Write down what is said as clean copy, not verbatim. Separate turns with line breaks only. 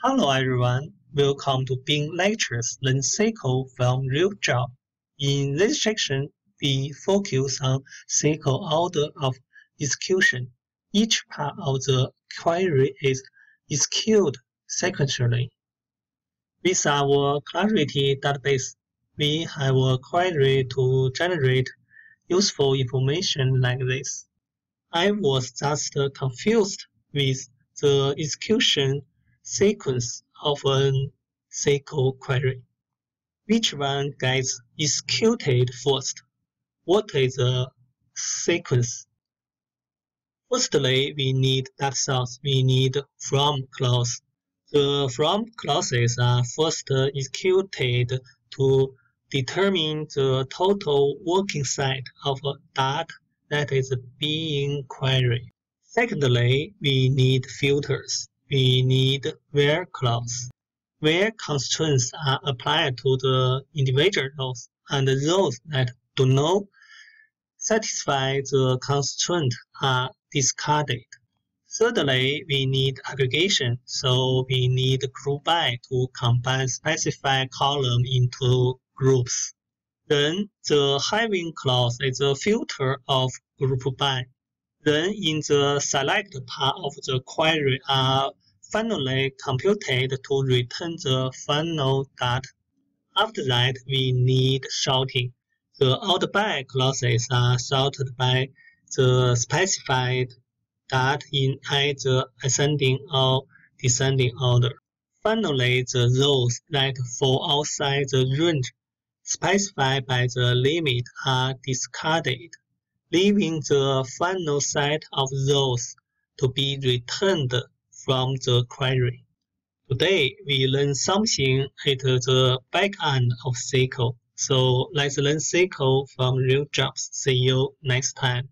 Hello everyone, welcome to Bing Lectures Learn SQL from Real Job. In this section, we focus on SQL order of execution. Each part of the query is executed sequentially. With our Clarity database, we have a query to generate useful information like this. I was just confused with the execution sequence of an SQL query. Which one gets executed first? What is the sequence? Firstly, we need data source. We need from clause. The from clauses are first executed to determine the total working set of data that is being queried. Secondly, we need filters. We need where clause. Where constraints are applied to the individual rows, and those that do not satisfy the constraint are discarded. Thirdly, we need aggregation, so we need group by to combine specified columns into groups. Then the having clause is a filter of group by. Then in the select part of the query are finally computed to return the final data. After that, we need sorting. The out by clauses are sorted by the specified data in either ascending or descending order. Finally, the rows that fall outside the range specified by the limit are discarded, leaving the final set of rows to be returned from the query. Today, we learn something at the back end of SQL. So let's learn SQL from real jobs. See you next time.